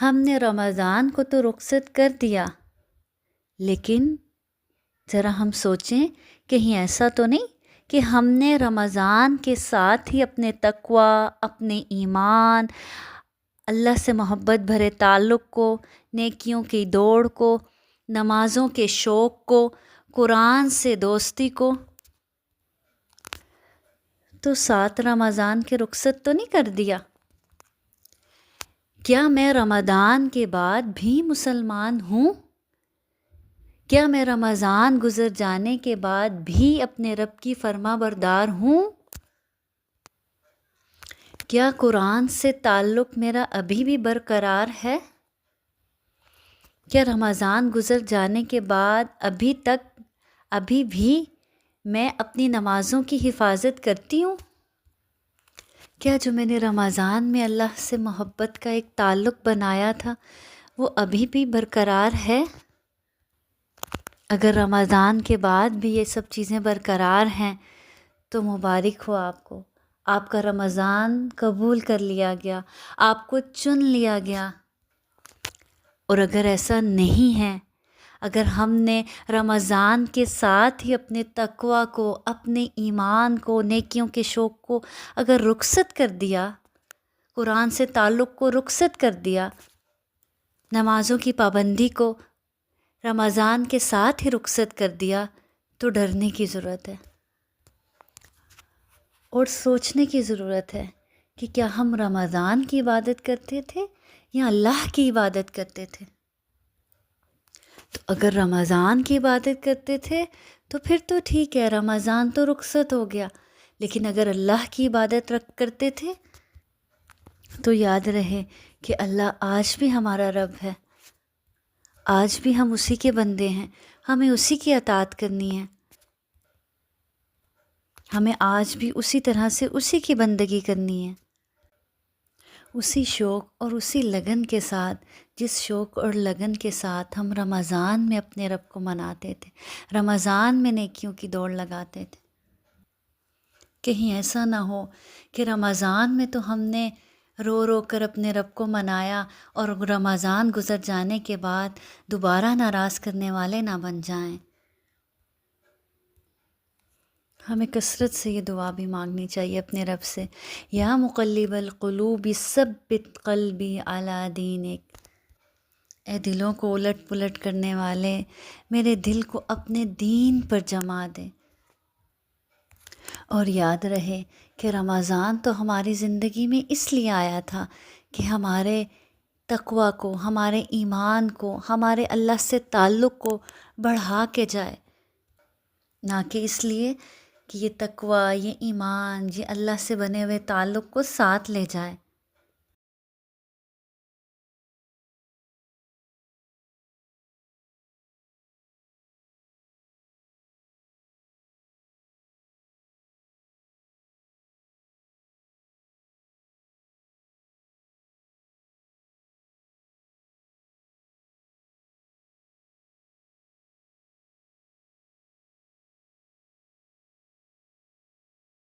ہم نے رمضان کو تو رخصت کر دیا، لیکن ذرا ہم سوچیں کہیں ایسا تو نہیں کہ ہم نے رمضان کے ساتھ ہی اپنے تقوی، اپنے ایمان، اللہ سے محبت بھرے تعلق کو، نیکیوں کی دوڑ کو، نمازوں کے شوق کو، قرآن سے دوستی کو تو ساتھ رمضان کے رخصت تو نہیں کر دیا؟ کیا میں رمضان کے بعد بھی مسلمان ہوں؟ کیا میں رمضان گزر جانے کے بعد بھی اپنے رب کی فرما بردار ہوں؟ کیا قرآن سے تعلق میرا ابھی بھی برقرار ہے؟ کیا رمضان گزر جانے کے بعد ابھی بھی میں اپنی نمازوں کی حفاظت کرتی ہوں؟ کیا جو میں نے رمضان میں اللہ سے محبت کا ایک تعلق بنایا تھا وہ ابھی بھی برقرار ہے؟ اگر رمضان کے بعد بھی یہ سب چیزیں برقرار ہیں تو مبارک ہو آپ کو، آپ کا رمضان قبول کر لیا گیا، آپ کو چن لیا گیا۔ اور اگر ایسا نہیں ہے، اگر ہم نے رمضان کے ساتھ ہی اپنے تقوی کو، اپنے ایمان کو، نیکیوں کے شوق کو اگر رخصت کر دیا، قرآن سے تعلق کو رخصت کر دیا، نمازوں کی پابندی کو رمضان کے ساتھ ہی رخصت کر دیا، تو ڈرنے کی ضرورت ہے اور سوچنے کی ضرورت ہے کہ کیا ہم رمضان کی عبادت کرتے تھے یا اللہ کی عبادت کرتے تھے؟ تو اگر رمضان کی عبادت کرتے تھے تو پھر تو ٹھیک ہے، رمضان تو رخصت ہو گیا، لیکن اگر اللہ کی عبادت کرتے تھے تو یاد رہے کہ اللہ آج بھی ہمارا رب ہے، آج بھی ہم اسی کے بندے ہیں، ہمیں اسی کی اطاعت کرنی ہے، ہمیں آج بھی اسی طرح سے اسی کی بندگی کرنی ہے، اسی شوق اور اسی لگن کے ساتھ جس شوق اور لگن کے ساتھ ہم رمضان میں اپنے رب کو مناتے تھے، رمضان میں نیکیوں کی دوڑ لگاتے تھے۔ کہیں ایسا نہ ہو کہ رمضان میں تو ہم نے رو رو کر اپنے رب کو منایا اور رمضان گزر جانے کے بعد دوبارہ ناراض کرنے والے نہ بن جائیں۔ ہمیں کثرت سے یہ دعا بھی مانگنی چاہیے اپنے رب سے، یا مقلب القلوب ثبت قلبی علی دینک، اے دلوں کو الٹ پلٹ کرنے والے، میرے دل کو اپنے دین پر جما دے۔ اور یاد رہے کہ رمضان تو ہماری زندگی میں اس لیے آیا تھا کہ ہمارے تقوی کو، ہمارے ایمان کو، ہمارے اللہ سے تعلق کو بڑھا کے جائے، نہ کہ اس لیے کہ یہ تقوی، یہ ایمان، یہ اللہ سے بنے ہوئے تعلق کو ساتھ لے جائے۔